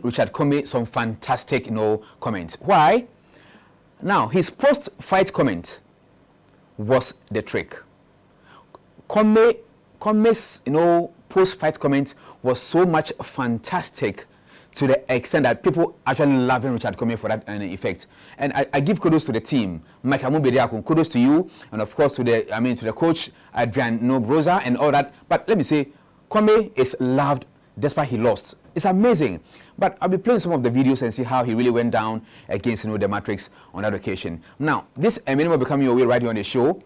Richard Commey some fantastic, comments. Why? Now, his post-fight comment was the trick. Commey's, post-fight comment was so much fantastic to the extent that people actually loving Richard Commey for that effect. And I give kudos to the team. Mike Amubediakun, kudos to you, and of course to the coach Adrian Nobroza and all that. But let me say, Commey is loved despite he lost. It's amazing. But I'll be playing some of the videos and see how he really went down against the Matrix on that occasion. Now, this minimum will be coming your way right here on the show.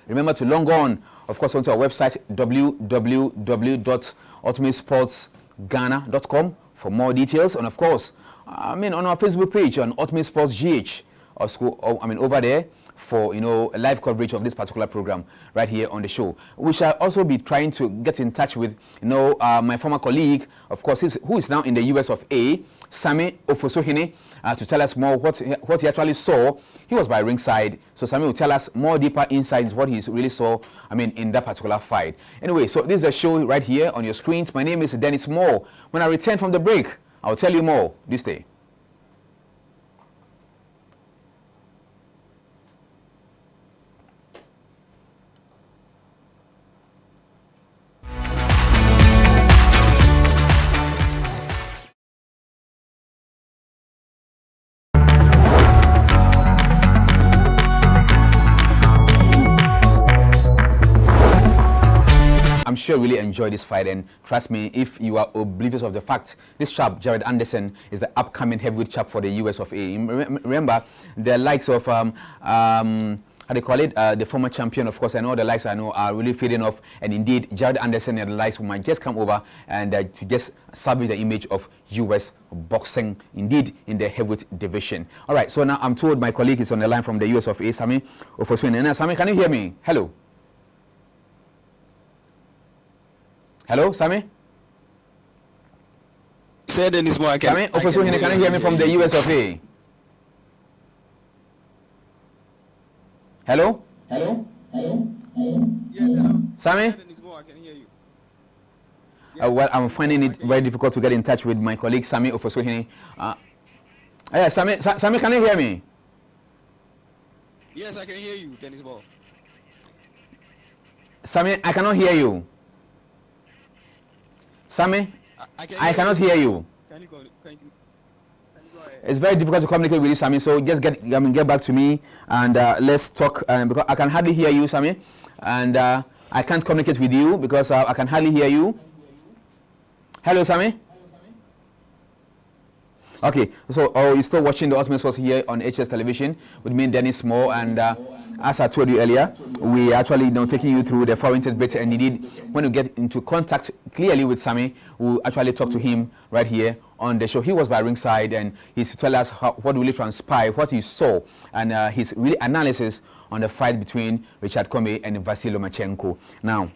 Remember to log on, of course, onto our website www.ultimatesportsghana.com for more details, and of course, on our Facebook page on Ultimate Sports GH, over there for live coverage of this particular program right here on the show. We shall also be trying to get in touch with my former colleague, of course, who is now in the US of A, Sammy Ofosohene, to tell us more what he actually saw. He was by ringside, so Sammy will tell us more deeper insights what he really saw, in that particular fight. Anyway, so this is the show right here on your screens. My name is Dennis Moore. When I return from the break, I'll tell you more this day. I'm sure you really enjoyed this fight, and trust me, if you are oblivious of the fact, this chap, Jared Anderson, is the upcoming heavyweight chap for the US of A. Remember, the likes of, how do you call it, the former champion, of course, and all the likes I know are really fading off, and indeed, Jared Anderson and the likes might just come over and to just salvage the image of US boxing, indeed, in the heavyweight division. All right, so now I'm told my colleague is on the line from the US of A, Sammy Ofoswin. Sammy, can you hear me? Hello. Hello, Sammy? Said Dennis Moore, Sammy, can you hear me from the US of A? Hello? Hello? Yes, hello. Sammy? Dennis Moore, I can hear you. Yes, well, I'm finding it very difficult to get in touch with my colleague Sammy Ofosohene. Yeah, Sammy, can you hear me? Yes, I can hear you, Dennis Moore. Sammy, I cannot hear you. Sammy, I cannot hear you. Can you go ahead? It's very difficult to communicate with you, Sammy. So just get back to me and let's talk. Because I can hardly hear you, Sammy, and I can't communicate with you because I can hardly hear you. Hello, Sammy. Okay, so you're still watching the Ultimate Sports here on HS Television with me, Dennis Moore, and as I told you earlier, we actually taking you through the foreign bits, and indeed, when you get into contact clearly with Sammy, we'll actually talk to him right here on the show. He was by ringside, and he's to tell us what really transpired, what he saw, and his really analysis on the fight between Richard Commey and Vasily Lomachenko. Now,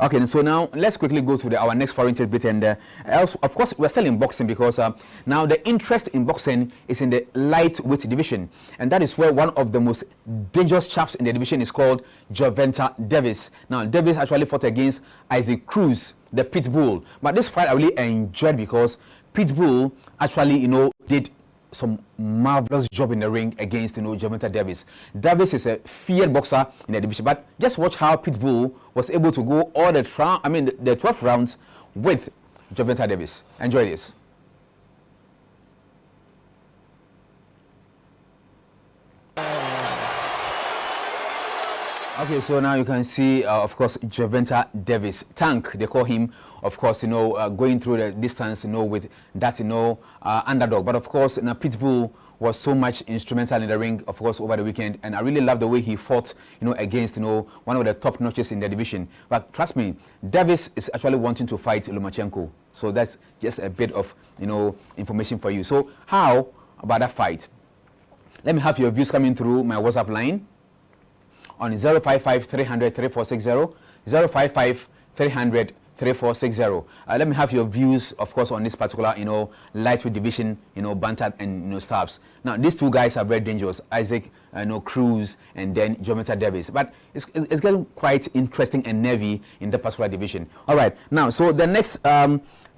okay, so now let's quickly go to our next foreign bit, and else, of course, we're still in boxing because now the interest in boxing is in the lightweight division, and that is where one of the most dangerous chaps in the division is called Gervonta Davis. Now, Davis actually fought against Isaac Cruz, the Pitbull, but this fight I really enjoyed because Pitbull actually, did some marvelous job in the ring against Gervonta Davis. Davis is a feared boxer in the division, but just watch how Pitbull was able to go all the 12 rounds with Gervonta Davis. Enjoy this. Okay, so now you can see, of course, Gervonta Davis, Tank, they call him, of course, going through the distance, with that, underdog. But of course, Pitbull was so much instrumental in the ring, of course, over the weekend, and I really love the way he fought, against, one of the top notches in the division. But trust me, Davis is actually wanting to fight Lomachenko, so that's just a bit of, information for you. So how about that fight? Let me have your views coming through my WhatsApp line on 055 300 3460, 055 300 3460. Let me have your views, of course, on this particular, lightweight division, bantam and stabs. Now, these two guys are very dangerous, Isaac, Cruz, and then Gervonta Davis. But it's getting quite interesting and nervy in the particular division. All right, now, so the next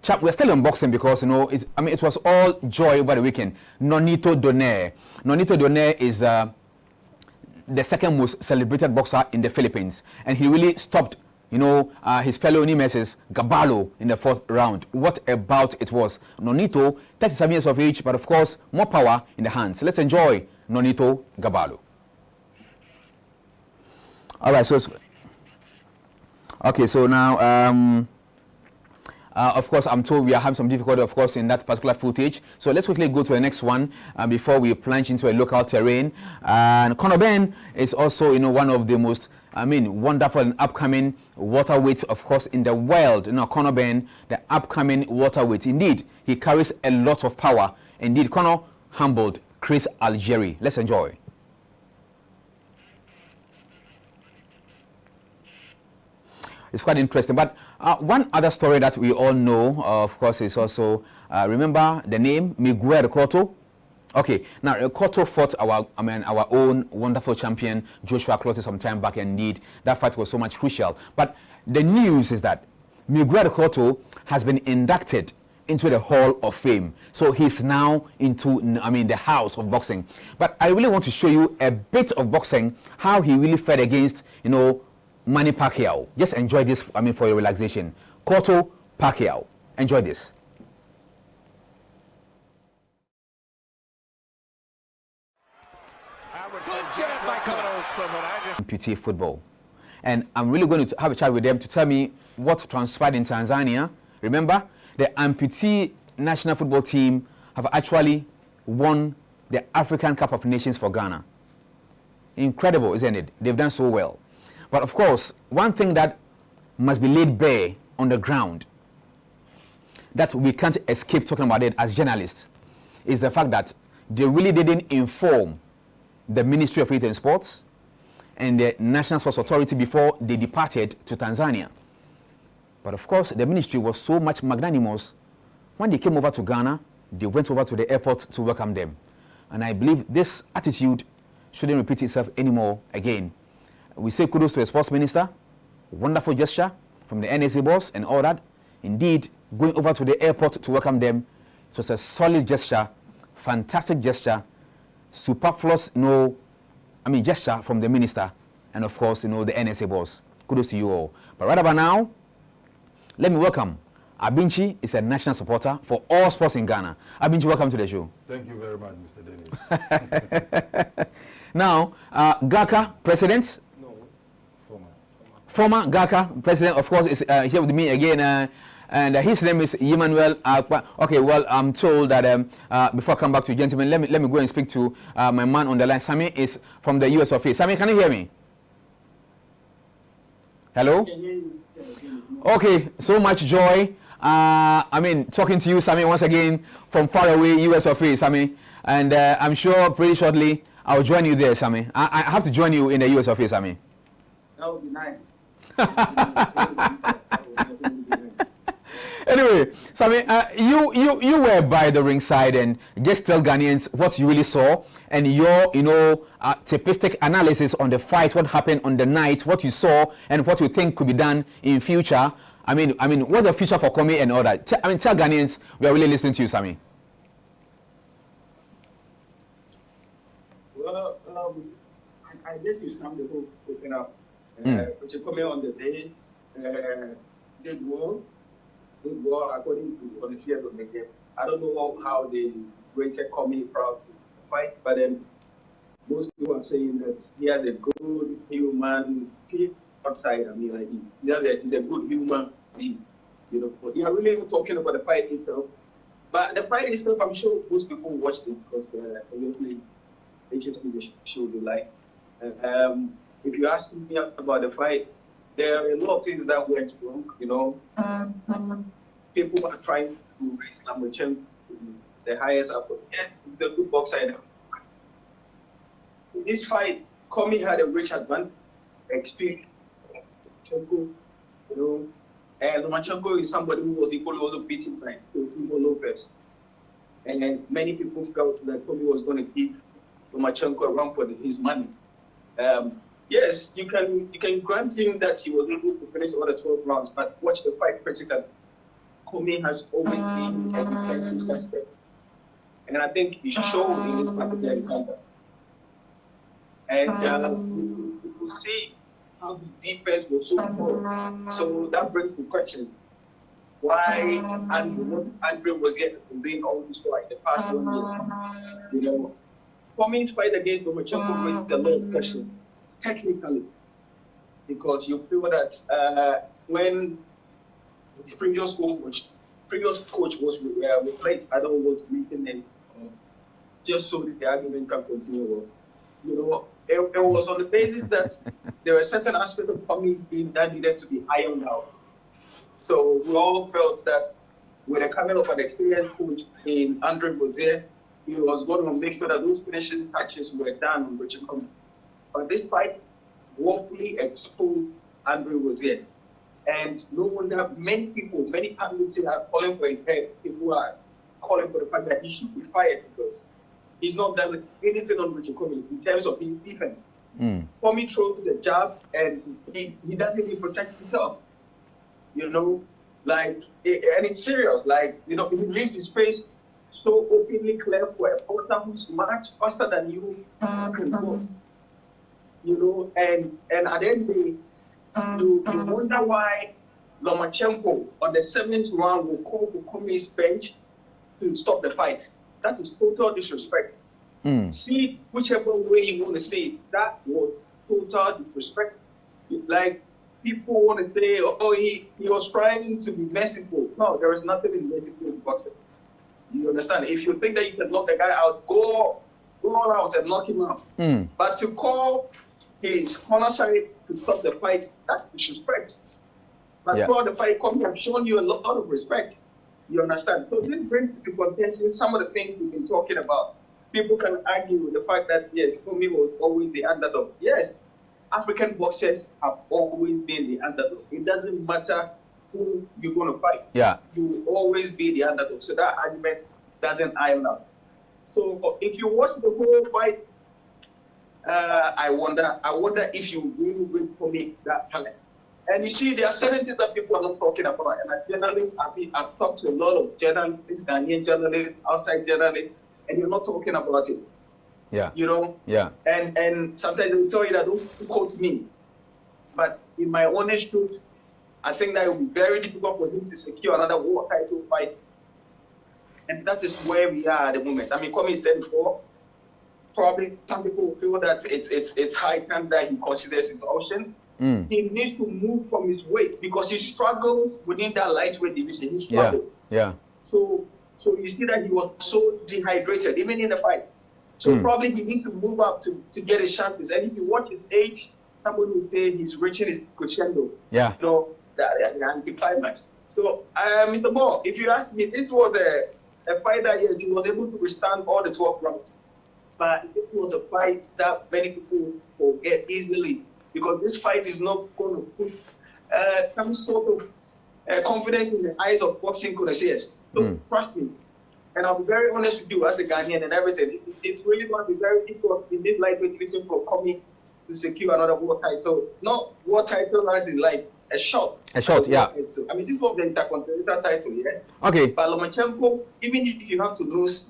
Chap, we're still unboxing because it was all joy over the weekend. Nonito Donaire. Nonito Donaire is the second most celebrated boxer in the Philippines, and he really stopped his fellow Nemesis Gabalo in the 4th round. What about it was? Nonito, 37 years of age, but of course more power in the hands. Let's enjoy Nonito Gabalo. All right, so now of course, I'm told we are having some difficulty, of course, in that particular footage. So let's quickly go to the next one before we plunge into a local terrain. And Conor Benn is also, one of the most, wonderful and upcoming welterweights, of course, in the world. Conor Benn, the upcoming welterweight. Indeed, he carries a lot of power. Indeed, Conor humbled Chris Algieri. Let's enjoy. It's quite interesting. But one other story that we all know, of course, is also, remember the name Miguel Cotto? Okay, now Cotto fought our own wonderful champion Joshua Clottey some time back. Indeed, that fight was so much crucial. But the news is that Miguel Cotto has been inducted into the Hall of Fame. So he's now into, the house of boxing. But I really want to show you a bit of boxing, how he really fought against, Manny Pacquiao. Just enjoy this, for your relaxation. Cotto Pacquiao. Enjoy this. Amputee football. And I'm really going to have a chat with them to tell me what transpired in Tanzania. Remember, the amputee national football team have actually won the African Cup of Nations for Ghana. Incredible, isn't it? They've done so well. But of course, one thing that must be laid bare on the ground, that we can't escape talking about it as journalists, is the fact that they really didn't inform the Ministry of Youth and Sports and the National Sports Authority before they departed to Tanzania. But of course, the ministry was so much magnanimous. When they came over to Ghana, they went over to the airport to welcome them. And I believe this attitude shouldn't repeat itself anymore again. We say kudos to the sports minister, wonderful gesture from the NSA boss and all that. Indeed, going over to the airport to welcome them, it was a solid gesture, fantastic gesture, superfluous gesture from the minister and of course, the NSA boss. Kudos to you all. But right about now, let me welcome Abinchi. Is a national supporter for all sports in Ghana. Abinchi, welcome to the show. Thank you very much, Mr. Dennis. Now, GACA president. Former GACA president, of course, is here with me again, and his name is Emmanuel. Okay, well, I'm told that before I come back to you, gentlemen, let me go and speak to my man on the line. Sami is from the US of A. Sami, can you hear me? Hello? Okay, so much joy. Talking to you, Sami, once again from far away, US of A, Sami, and I'm sure pretty shortly I'll join you there, Sami. I have to join you in the US of A, Sami. That would be nice. Anyway, Sami, you were by the ringside, and just tell Ghanaians what you really saw and your typistic analysis on the fight, what happened on the night, what you saw, and what you think could be done in future. What's the future for Komi and all that? Tell Ghanaians we are really listening to you, Sami. Well, I guess you summed the whole thing up. But you come here on the day, did well according to the fears of the game. I don't know how they rated Komi proud to fight, but then most people are saying that he has a good human being outside. He's a good human being. But you are really talking about the fight itself. But the fight itself, I'm sure most people watched it because obviously HST show they like. If you ask me about the fight, there are a lot of things that went wrong. People are trying to raise Lomachenko to the highest upper. Yes, the good boxer. In this fight, Komi had a rich advantage, experience. And Lomachenko is somebody who was equally also beaten by Teofimo Lopez. And many people felt that Komi was going to give Lomachenko a run for his money. Yes, you can grant him that he was able to finish all the 12 rounds, but watch the fight critically. Comey has always been a defensive suspect. And I think it showed in this particular encounter. And you could see how the defense was so poor. So that brings the question, why Andre was getting being almost for like the past 1 year. You know, Comey's fight against Lomachenko raised a lot of question, technically, because you feel that when his previous coach was replaced, I don't want to make a name, just so that the argument can continue. You know, it was on the basis that there were certain aspects of Comey's game that needed to be ironed out. So we all felt that with the coming of an experienced coach in Andre Rozier, he was going to make sure that those finishing touches were done on Richard Comey. But this fight woefully exposed Andre Rozier. And no wonder many pundits are calling for his head. People are calling for the fact that he should be fired because he's not done anything on Richard Comey in terms of his defense. Comey throws the jab and he doesn't even protect himself. You know, like, and it's serious. Like, you know, he leaves his face so openly clear for a porter who's much faster than you can cross. You know, and at the end of the day, you wonder why Lomachenko on the 7th round will call for Comey's bench to stop the fight. That is total disrespect. See, whichever way you want to say it, that was total disrespect. Like, people want to say, oh, he was trying to be merciful. No, there is nothing in merciful in boxing. You understand? If you think that you can knock the guy out, go all out and knock him out. But to call his corner side to stop the fight, that's disrespect. But for the fight, Comey have shown you a lot of respect. You understand? So this brings to contention some of the things we've been talking about. People can argue with the fact that, yes, Comey was always the underdog. Yes, African boxers have always been the underdog. It doesn't matter who you're going to fight. Yeah. You will always be the underdog. So that argument doesn't iron out. So if you watch the whole fight, I wonder if you really bring Comey that talent. And you see, there are certain things that people are not talking about. And as journalists, I've talked to a lot of journalists, Ghanaian journalists, outside journalists, and you're not talking about it. Yeah. You know? Yeah. And sometimes they will tell you that don't quote me. But in my honest truth, I think that it will be very difficult for him to secure another world title fight. And that is where we are at the moment. I mean, Comey is 34. Probably some people feel that it's high time that he considers his option. He needs to move from his weight because he struggles within that lightweight division. He struggles. Yeah. So you see that he was so dehydrated, even in the fight. So probably he needs to move up to get his chances. And if you watch his age, somebody would say he's reaching his crescendo. Yeah. You know, the anticlimax. So, Mr. Moore, if you ask me, this was a fight that, yes, he was able to withstand all the 12 rounds. But it was a fight that many people forget easily because this fight is not going to put some sort of confidence in the eyes of boxing connoisseurs. So trust me. And I'll be very honest with you as a Ghanaian and everything. It's really going to be very difficult in this lightweight division for Comey to secure another world title. Not world title as in like a shot. A shot, yeah. I mean, this was the Intercontinental title, yeah? Okay. But Lomachenko, even if you have to lose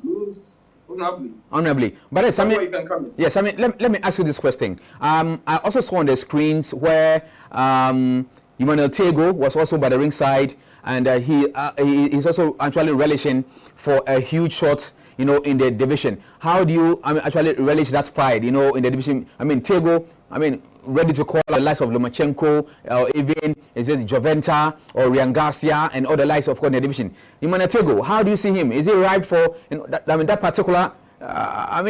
honorably. But yes, I mean, let me ask you this question. I also saw on the screens where Emmanuel Tego was also by the ringside, and he's also actually relishing for a huge shot, you know, in the division. How do you actually relish that fight, you know, in the division? I mean, Tego, ready to call the likes of Lomachenko, or even is it Joventa or Ryan Garcia and other likes of in the division. Emmanuel Tego, how do you see him? Is he ripe for that particular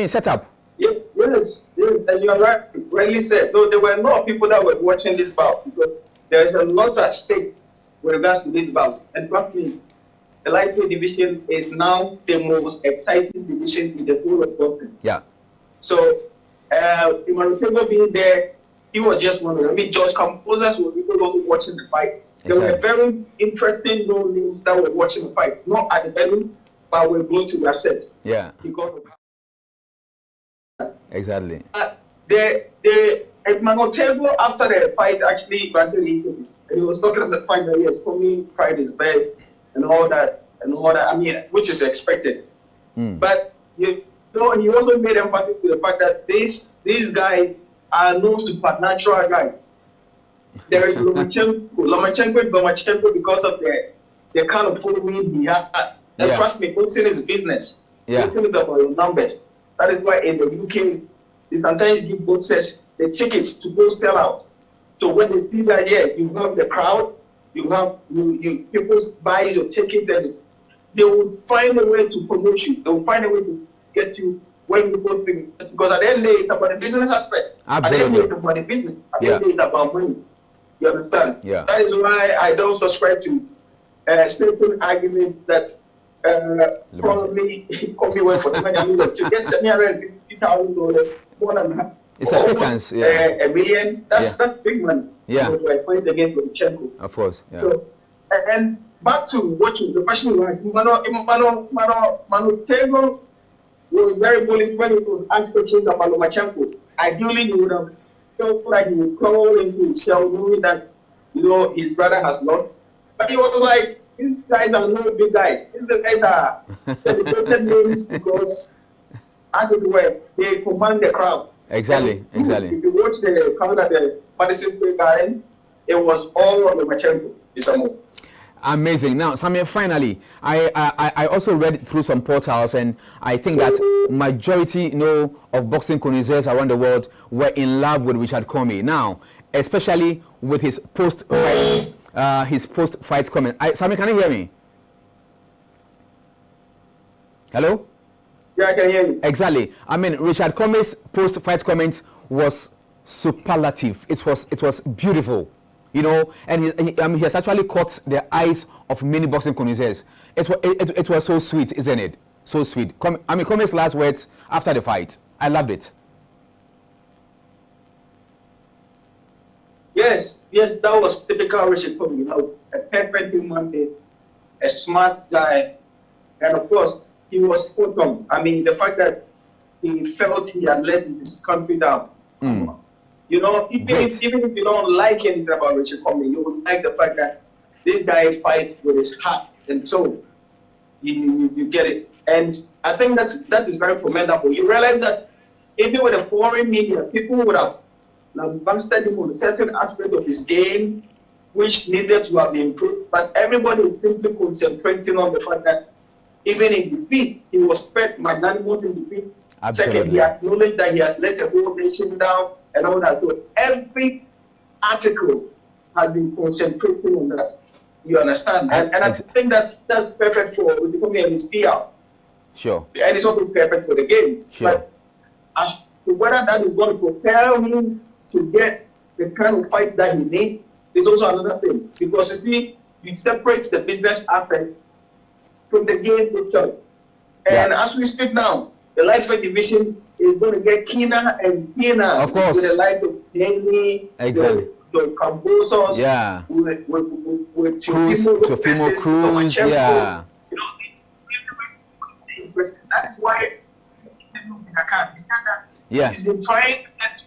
setup? Yes, and you're right. Rightly said. Though there were a lot of people that were watching this bout because there is a lot at stake with regards to this bout. And trust me, the lightweight division is now the most exciting division in the whole of boxing. Yeah. So Emmanuel Tego being there, he was just one of them. I mean, George Kambosos was also watching the fight. There were very interesting known names that were watching the fight, not at the venue, but were going to their set. Yeah. Because of exactly. The Emmanuel Tego after the fight actually granted the interview, and he was talking about the fight that yes, for me, pride is bad. and all that. I mean, which is expected. But you know, he also made emphasis to the fact that these guys are no supernatural guys. There is Lomachenko. Lomachenko is Lomachenko because of the kind of following he has. And Yeah. trust me, boxing is business. Yeah. Boxing is about your numbers. That is why in the UK, they sometimes give boxers the tickets to go sell out. So when they see that, yeah, you have the crowd, you people buy your tickets, and they will find a way to promote you. They will find a way to get you when you're supposed to. Because at the end of the day, it's about the business aspect. At the end of the day, it's about the business. At the end of the day, it's about money. You understand? Yeah. That is why I don't subscribe to certain arguments that probably come away for the money to get $750,000 more than It's a pittance, yeah. a million. That's big money. Yeah. So I fight against Lomachenko. Of course, yeah. So, and back to what the question was, Manu Tego was very bullish when he was asked questions about Lomachenko. Ideally, he would have felt like he would crawl into himself, knowing that, you know, his brother has lost. But he was like, these guys are no big guys. These are the guys that are celebrated names because, as it were, they command the crowd. Exactly. If you watch the crowd at the Madison Square Garden, it was all on Lomachenko. Amazing. Now, Samuel, finally, I also read through some portals, and I think that majority, of boxing connoisseurs around the world were in love with Richard Commey. Now, especially with his post-fight comment. Samuel, can you hear me? Hello? Yeah, I can hear you. Exactly. I mean, Richard Commey's post-fight comment was superlative. It was beautiful. And he has actually caught the eyes of many boxing connoisseurs. It was so sweet, isn't it? So sweet. Commey's last words after the fight. I loved it. Yes, that was typical Richard Commey. A perfect human being, a smart guy, and of course, he was spot on. I mean, the fact that he felt he had let his country down. Even if you don't like anything about Richard Commey, you would like the fact that this guy fights with his heart and soul. You get it. And I think that is very commendable. You realize that even with the foreign media, people would have advanced him on a certain aspect of his game, which needed to have been improved. But everybody is simply concentrating on the fact that even in defeat, he was first magnanimous in defeat. Absolutely. Second, he acknowledged that he has let a whole nation down and all that. So every article has been concentrating on that. You understand? And I think that's perfect for Commey and his PR. Sure. And it's also perfect for the game. Sure. But as to whether that is going to propel him to get the kind of fight that he needs is also another thing. Because you see, you separate the business aspect from the game itself. And as we speak now, the lightweight division is going to get keener and keener. Of course. With the light of Haney, Exactly. the Cambosos, Yeah. with Teofimo Cruz, yeah. That's why Yeah. he's been trying to get to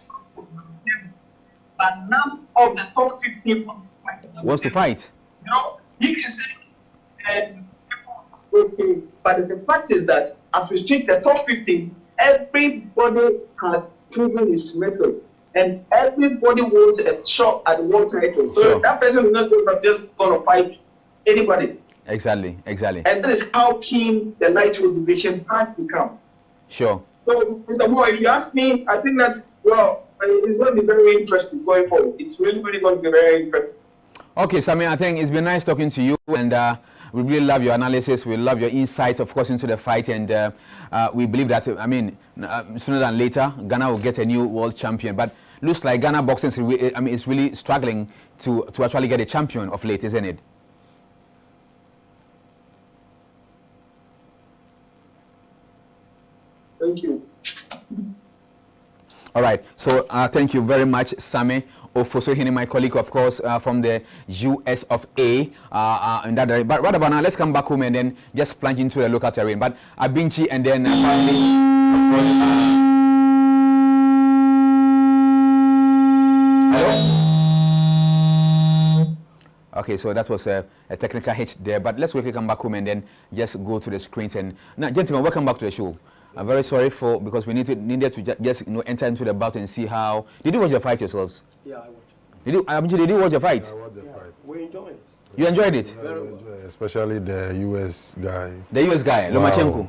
but none of the top 15 Wants to fight. You can say okay, but the fact is that as we speak, the top 15, everybody has proven his method, and everybody wants a shot at the world title. So Sure. that person is not just going to fight anybody. Exactly. And that is how keen the lightweight division has become. Sure. So, Mr. Moore, if you ask me, I think that, it's going to be very interesting going forward. It's really, really going to be very interesting. Okay, Sammy, I think it's been nice talking to you, and we really love your analysis. We love your insight, of course, into the fight, and we believe that, sooner than later, Ghana will get a new world champion. But looks like Ghana boxing is really struggling to actually get a champion of late, isn't it? Thank you. All right. So thank you very much, Sammy Ofosuhene, my colleague, of course, from the US of A. But right about now, let's come back home and then just plunge into the local terrain. But Abinchi and then finally, of course, hello? Okay, so that was a technical hitch there, but let's quickly come back home and then just go to the screens. And now, gentlemen, welcome back to the show. I'm very sorry because we needed to just enter into the bout and see how. Did you watch the fight yourselves? Yeah, I watched. Did you watch the fight? I watched the fight. We enjoyed it. You enjoyed it? Yeah, we enjoy it, especially the US guy. The US guy, Wow. Lomachenko,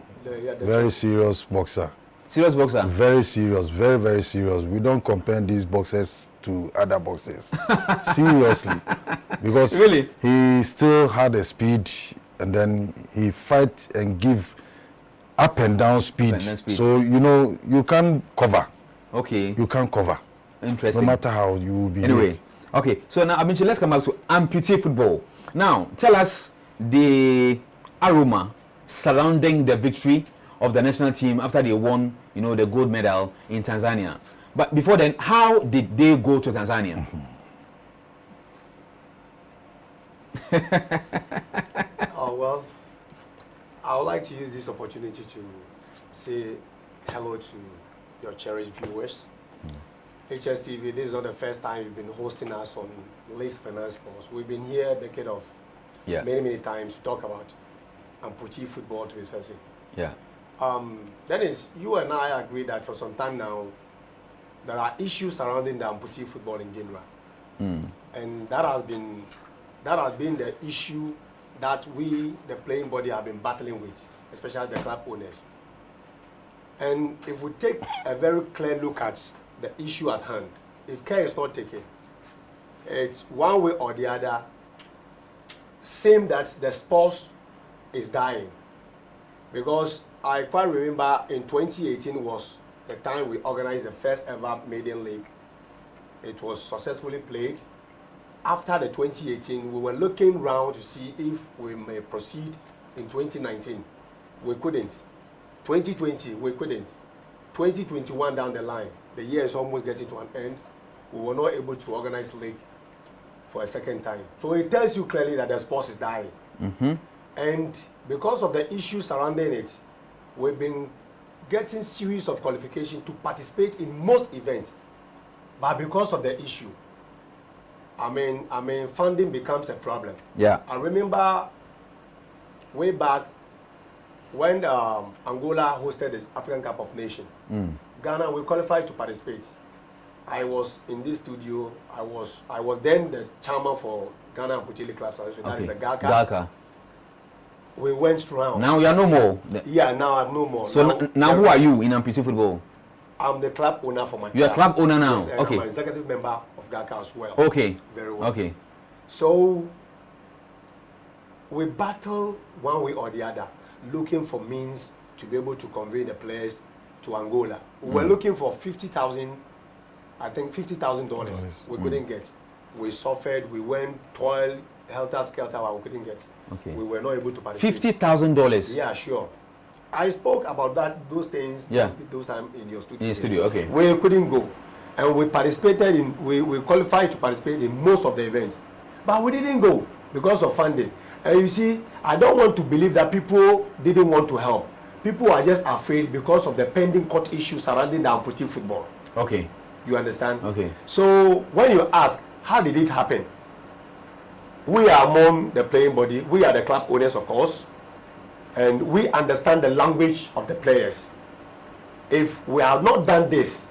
Very serious boxer. serious boxer. Very serious, very, very serious. We don't compare these boxers to other boxers. Seriously. Because Really? he still had a speed, and then he fight and give up and down speed. Up and down speed. So, you can't cover. Okay, You can't cover. No interesting. matter how you will be. Anyway, okay, so now Abinchi, let's come back to amputee football. Now, tell us the aroma surrounding the victory of the national team after they won, the gold medal in Tanzania. But before then, how did they go to Tanzania? Oh, well, I would like to use this opportunity to say hello to your cherished viewers. HSTV, this is not the first time you've been hosting us on Lace Finance Sports. We've been here a decade of Yeah, many, many times to talk about amputee football to be specific. yeah, Dennis, you and I agree that for some time now, there are issues surrounding the amputee football in general. And that has been the issue that we, the playing body, have been battling with, especially the club owners. And if we take a very clear look at the issue at hand, if care is not taken, it's one way or the other, same that the sports is dying. Because I quite remember in 2018 was the time we organized the first ever maiden league. It was successfully played. After the 2018, we were looking round to see if we may proceed in 2019. We couldn't. 2020, we couldn't. 2021 down the line, the year is almost getting to an end. We were not able to organize league for a second time. So it tells you clearly that the sports is dying. And because of the issues surrounding it, we've been getting series of qualification to participate in most events. But because of the issue, funding becomes a problem. yeah. I remember way back when Angola hosted the African Cup of Nations. Ghana, we qualified to participate. I was in this studio. I was then the chairman for Ghana Amputee Club Association. That is the GACA. Galka. We went round. Now you are no more. Yeah, now I'm no more. So now who are you in amputee football? I'm the club owner for my You are club owner now. Yes, and Okay. I'm an executive member of GACA as well. Okay. Very well. Okay. So we battle one way or the other, looking for means to be able to convey the players to Angola. We were looking for $50,000, I think $50,000. We couldn't get. We suffered. We went toil, helter skelter, but we couldn't get. Okay. We were not able to participate. $50,000. Yeah, sure. I spoke about those things. Yeah. Those time in your studio. In your studio, okay. We couldn't go, and we participated in. We qualified to participate in most of the events, but we didn't go because of funding. And you see, I don't want to believe that people didn't want to help. People are just afraid because of the pending court issues surrounding the amputee football. Okay. You understand? Okay. So when you ask, how did it happen? We are among the playing body. We are the club owners, of course. And we understand the language of the players. If we have not done this,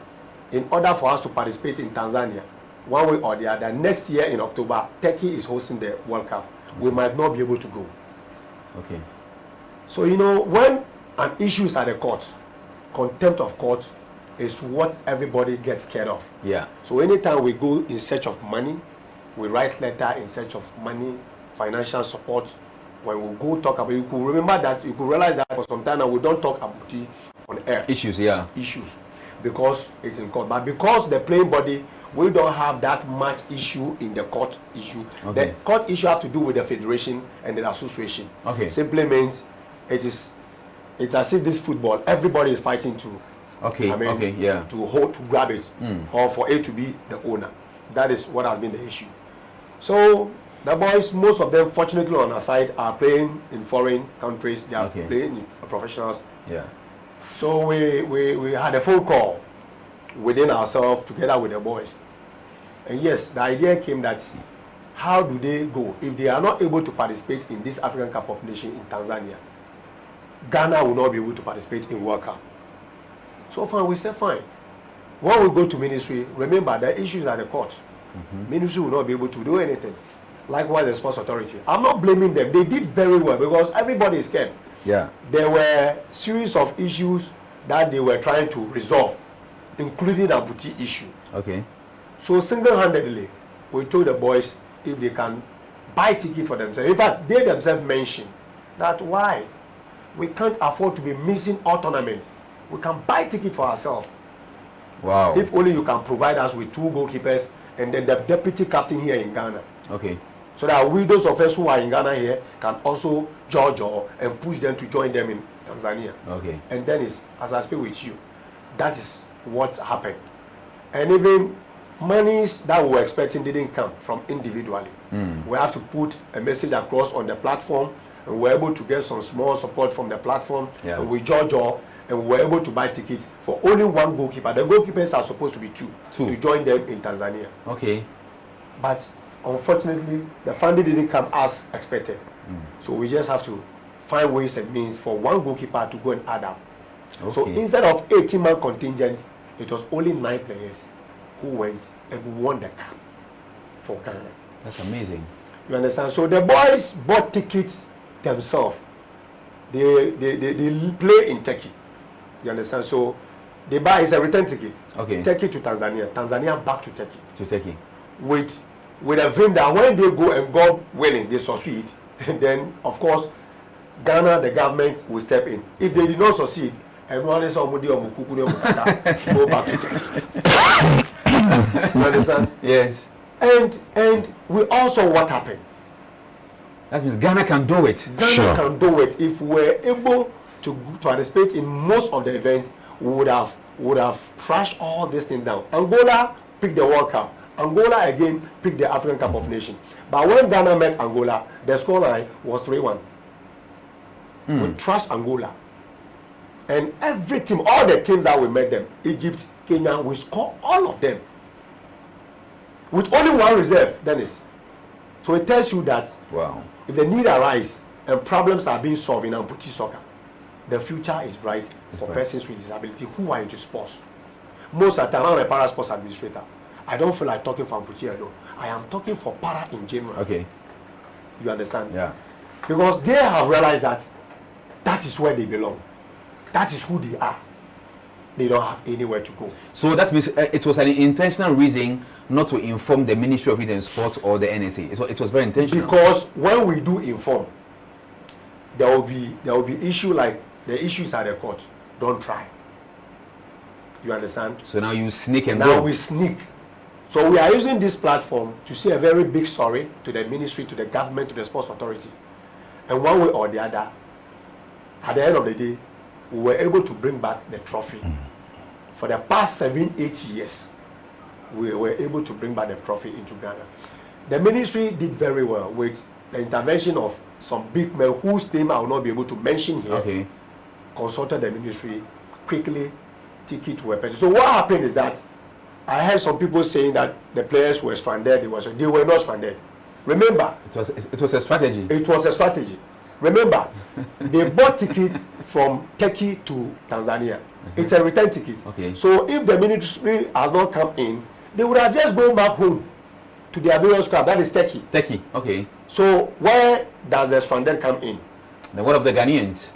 in order for us to participate in Tanzania, one way or the other, next year in October, Turkey is hosting the World Cup. We might not be able to go. Okay. So, when an issue is at the court, contempt of court is what everybody gets scared of. Yeah. So anytime we go in search of money, we write letter in search of money, financial support. When we go talk about, you could remember that, you could realize that for some time now we don't talk about on air. Issues, yeah. Issues, because it's in court. But because the playing body, we don't have that much issue in the court issue. Okay. The court issue has to do with the federation and the association. Okay. Simply means it's as if this football, everybody is fighting to. Okay. Okay. Yeah. To grab it, or for it to be the owner. That is what has been the issue. So the boys, most of them, fortunately on our side, are playing in foreign countries. They are playing in professionals. Yeah. So we had a phone call within ourselves together with the boys. And yes, the idea came that how do they go if they are not able to participate in this African Cup of Nations in Tanzania? Ghana will not be able to participate in World Cup. So far, we said fine. When we go to ministry, remember the issues are the court. Ministry will not be able to do anything. Likewise, the sports authority. I'm not blaming them. They did very well because everybody is scared. Yeah. There were series of issues that they were trying to resolve, including the amputee issue. Okay. So single-handedly, we told the boys if they can buy ticket for themselves. In fact, they themselves mentioned that why we can't afford to be missing all tournaments. We can buy ticket for ourselves. Wow. If only you can provide us with 2 goalkeepers and then the deputy captain here in Ghana. Okay. So that we, those of us who are in Ghana here, can also judge and push them to join them in Tanzania. Okay. And then, as I speak with you, that is what happened. And even monies that we were expecting didn't come from individually. We have to put a message across on the platform, and we were able to get some small support from the platform. Yeah. And we judge and we were able to buy tickets for only 1 goalkeeper. The goalkeepers are supposed to be 2 to join them in Tanzania. Okay. But unfortunately, the funding didn't come as expected. So we just have to find ways and means for 1 goalkeeper to go and add up. Okay. So instead of 18-man contingent, it was only 9 players who went and won the cup for Ghana. That's amazing. You understand? So the boys bought tickets themselves. They play in Turkey. You understand? So they buy, it's a return ticket. Okay. Turkey to Tanzania. Tanzania back to Turkey. To Turkey. With a vim that when they go and God willing, they succeed. And then, of course, Ghana, the government will step in. If they did not succeed, everyone is go back to Turkey. You understand? Yes. And we also, what happened? That means Ghana can do it. Ghana can do it. If we were able to participate in most of the event, we would have trashed all this thing down. Angola picked the World Cup. Angola again picked the African Cup of Nations. But when Ghana met Angola, the scoreline was 3-1. We trashed Angola. And every team, all the teams that we met them, Egypt, Kenya, we score all of them. With only 1 reserve, Dennis. So it tells you that Wow. if the need arises and problems are being solved in amputee soccer, the future is bright for persons with disability who are into sports. Most of the time, I'm a para sports administrator. I don't feel like talking for amputee alone. I am talking for para in general. Okay. You understand? Yeah. Because they have realized that that is where they belong. That is who they are. They don't have anywhere to go. So that means it was an intentional reason not to inform the Ministry of Youth and Sports or the NSA. It was very intentional. Because when we do inform, there will be issue like the issues at the court. Don't try. You understand? So now you sneak and Now go. we sneak. So we are using this platform to say a very big sorry to the ministry, to the government, to the sports authority. And one way or the other, at the end of the day, we were able to bring back the trophy. For the past 7-8 years, we were able to bring back the trophy into Ghana. The ministry did very well with the intervention of some big men whose name I will not be able to mention here. Okay. Consulted the ministry, quickly tickets were purchased. So what happened is that I heard some people saying that the players were stranded. They were not stranded. Remember, It was a strategy. it was a strategy. Remember, they bought tickets from Turkey to Tanzania. It's a return ticket. Okay. So if the ministry has not come in, they would have just gone back home to their various club. That is Turkey. Turkey. Okay. So where does the stranded come in? Then what of the Ghanaians?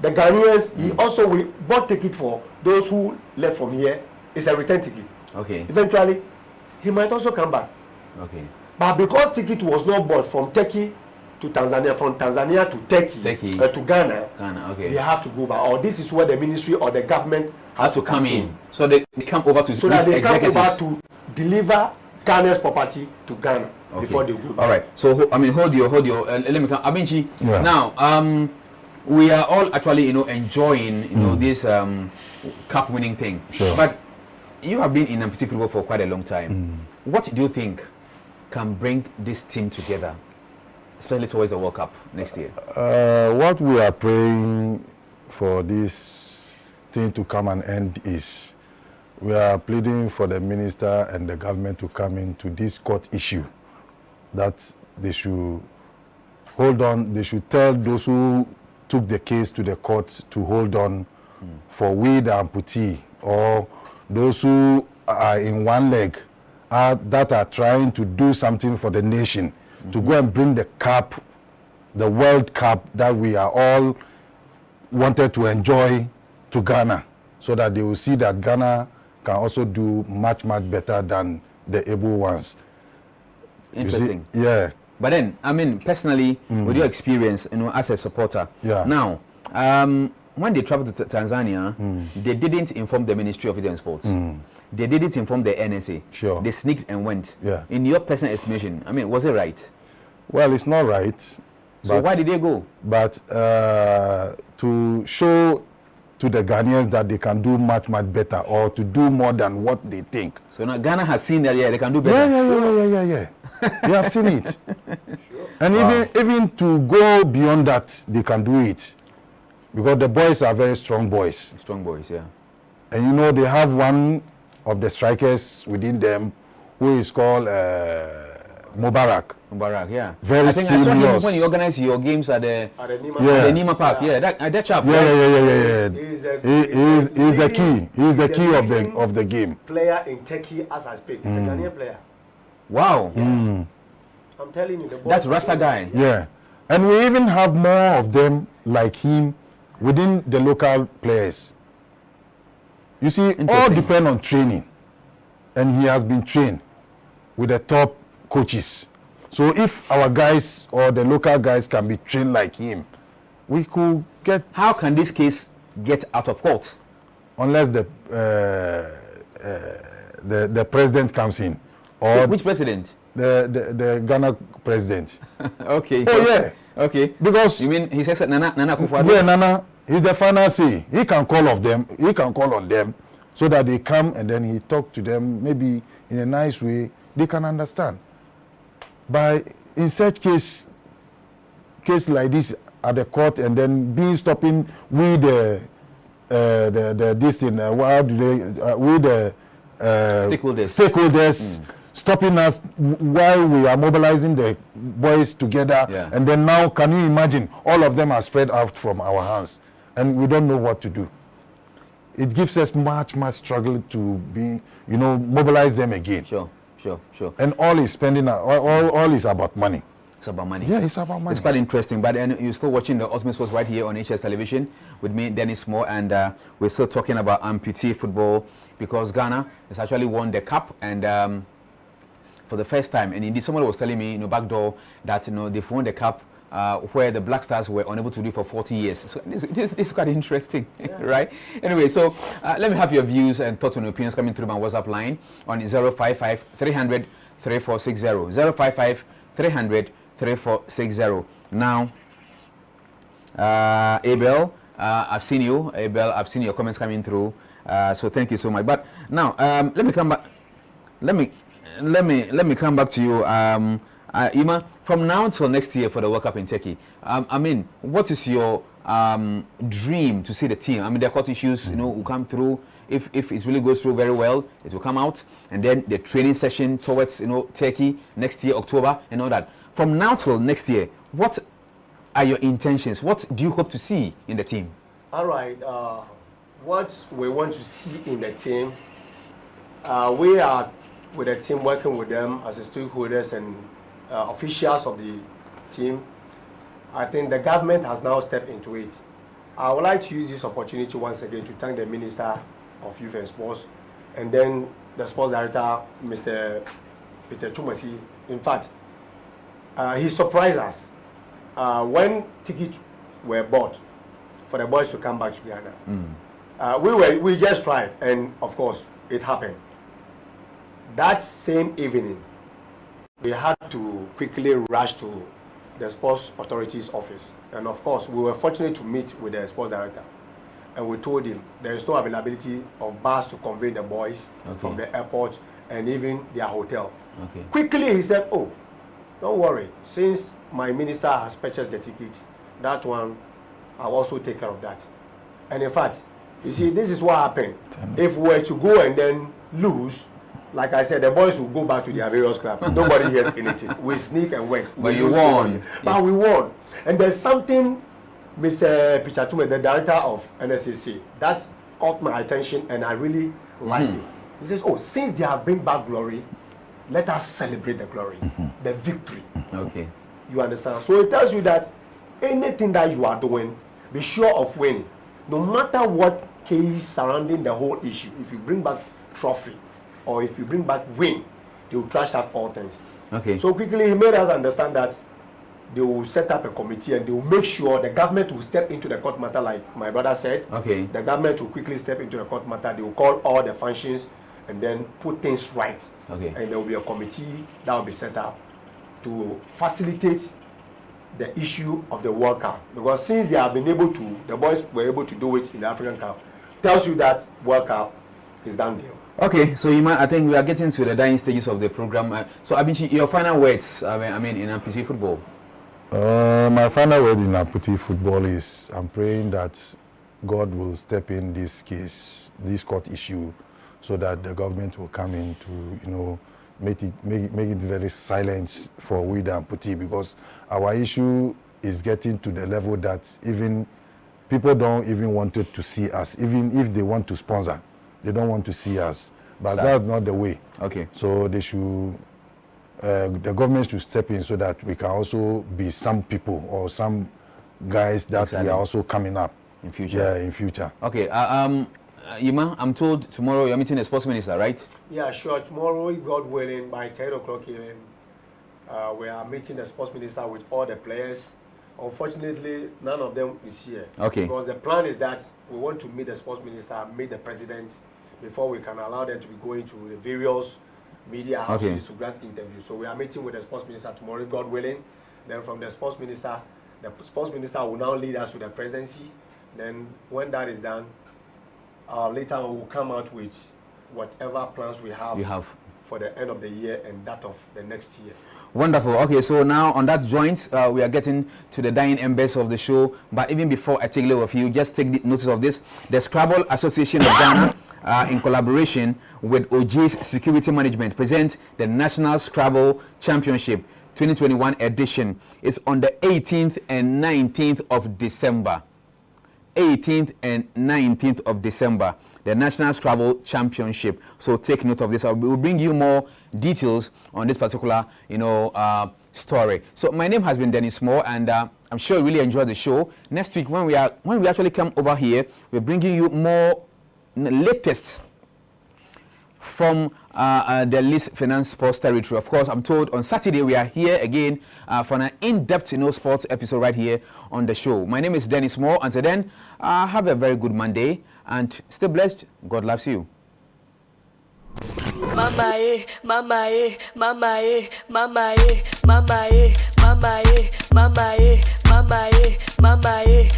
The Ghanaians, he also bought ticket for those who left from here. It's a return ticket. Okay. Eventually, he might also come back. Okay. But because ticket was not bought from Turkey to Tanzania, from Tanzania to Turkey. To Ghana, Okay. they have to go back. Or this is where the ministry or the government Has to come in. So they come over to so that they come executives. over to deliver Ghana's property to Ghana before they go back. All right. So hold your. Let me come. Abinchi. Yeah. Now, we are all actually enjoying this cup winning thing. Sure. But you have been in amputee football for quite a long time. What do you think can bring this team together, especially towards the World Cup next year? What we are praying for this thing to come and end is we are pleading for the minister and the government to come into this court issue that they should hold on. They should tell those who took the case to the court to hold on for we the amputee, or those who are in one leg that are trying to do something for the nation, to go and bring the cup, the World Cup that we are all wanted to enjoy to Ghana, so that they will see that Ghana can also do much better than the able ones. Interesting. You see? Yeah. But then, I mean, personally, with your experience, as a supporter, Yeah. now, when they traveled to Tanzania, they didn't inform the Ministry of Youth and Sports. They didn't inform the NSA. Sure. They sneaked and went. Yeah. In your personal estimation, I mean, was it right? Well, it's not right. So why did they go? But to show to the Ghanaians that they can do much better, or to do more than what they think. So now Ghana has seen that, they can do better. Yeah. They have seen it. And even to go beyond that, they can do it. Because the boys are very strong boys. Strong boys, yeah. And they have one of the strikers within them who is called Mubarak. Mubarak, yeah. Very I think I saw him serious. when you organized your games at the Yeah. Nima Park. Yeah, that chap. Yeah. He's the He's the key. He's the key of the game. Player in Turkey as I speak. He's a Ghanaian player. Wow. I'm telling you, the boys That Rasta guy. Yeah. And we even have more of them like him within the local players. You see, all Interesting. depend on training. And he has been trained with the top coaches. So if our guys or the local guys can be trained like him, we could get, How can this case get out of court? unless the president comes in, or Which president? the Ghana president. Okay. Oh yeah, Okay. because You mean he says that Nana Akufo-Addo? yeah, Nana, he's the final say. He can call of them. He can call on them so that they come and then he talk to them maybe in a nice way. They can understand. But in such case like this at the court and then being stopping with the this thing, how do they with the stakeholders stopping us while we are mobilizing the boys together, Yeah. and then now can you imagine all of them are spread out from our hands and we don't know what to do. It gives us much struggle to be mobilize them again. Sure. And all is spending all is about money. It's about money. Yeah, it's about money. It's quite interesting, but you're still watching the Ultimate Sports right here on HS Television with me, Dennis Moore, and we're still talking about amputee football because Ghana has actually won the cup, and for the first time. And indeed, someone was telling me, back door, that they've won the cup where the Black Stars were unable to do for 40 years. So this is quite interesting, right? Anyway, so let me have your views and thoughts and opinions coming through my WhatsApp line on 055 300 3460. 055 300 3460. Now, Abel, I've seen you. Abel, I've seen your comments coming through. So thank you so much. But now, let me come back. Let me come back to you, Ima. From now till next year for the World Cup in Turkey, I mean, what is your dream to see the team? I mean, the court issues, will come through. If it really goes through very well, it will come out, and then the training session towards Turkey next year, October, and all that. From now till next year, what are your intentions? What do you hope to see in the team? All right. What we want to see in the team, we are with the team working with them as the stakeholders and officials of the team. I think the government has now stepped into it. I would like to use this opportunity once again to thank the Minister of Youth and Sports, and then the Sports Director, Mr. Peter Chumasi. In fact, he surprised us when tickets were bought for the boys to come back to Ghana. We just tried, and of course, it happened. That same evening, we had to quickly rush to the Sports Authority's office, and of course, we were fortunate to meet with the Sports Director. And we told him there is no availability of bus to convey the boys from the airport and even their hotel. Okay. Quickly, he said, "Oh, don't worry. Since my minister has purchased the tickets, that one, I'll also take care of that." And in fact, you see, this is what happened. If we were to go and then lose, like I said, the boys will go back to their various clubs. Nobody hears anything. We sneak and went. But you won. But we won. And there's something, Mr. Pichatume, the director of NSCC, that caught my attention and I really like it. He says, oh, since they have bring back glory, let us celebrate the glory, the victory. Okay. You understand? So it tells you that anything that you are doing, be sure of winning. No matter what case surrounding the whole issue, if you bring back trophy or if you bring back win, they will trash out all things. Okay. So quickly he made us understand that they will set up a committee and they will make sure the government will step into the court matter, like my brother said. Okay. The government will quickly step into the court matter. They will call all the functions and then put things right. Okay. And there will be a committee that will be set up to facilitate the issue of the World Cup. Because since they have been able to, the boys were able to do it in the African Cup, tells you that World Cup is done deal. Okay, so Ima, I think we are getting to the dying stages of the program. So Abinchi, your final words, I mean in Amputi football. My final word in Amputi football is I'm praying that God will step in this case, this court issue, so that the government will come in to, make it very silent for we the Amputi, because our issue is getting to the level that even people don't even want to see us. Even if they want to sponsor, they don't want to see us. But that's not the way. Okay. So they should, the government should step in so that we can also be some people or some guys that we are also coming up in future. Yeah, in future. Okay. Ima, I'm told tomorrow you're meeting the sports minister, right? Yeah, sure. Tomorrow, God willing, by 10 o'clock a.m., we are meeting the sports minister with all the players. Unfortunately, none of them is here. Okay. Because the plan is that we want to meet the sports minister, meet the president, before we can allow them to be going to the various media houses to grant interviews. So we are meeting with the sports minister tomorrow, God willing. Then from the sports minister will now lead us to the presidency. Then when that is done, later on we'll come out with whatever plans we have for the end of the year and that of the next year. Wonderful. Okay, so now on that joint, we are getting to the dying embers of the show. But even before I take leave of you, just take notice of this. The Scrabble Association of Ghana, in collaboration with OG's Security Management, present the National Scrabble Championship 2021 edition. It's on the 18th and 19th of December. 18th and 19th of December, the National Scrabble Championship. So take note of this. I will bring you more details on this particular, story. So my name has been Dennis Moore, and I'm sure you really enjoyed the show. Next week, when we actually come over here, we're bringing you more latest from the Leeds Finance Sports territory. Of course, I'm told on Saturday we are here again for an in-depth sports episode right here on the show. My name is Dennis Moore. Until then, have a very good Monday and stay blessed. God loves you. Mama eh, mama eh, mama eh, mama eh, mama eh, mama eh, mama eh, mama eh, mama eh.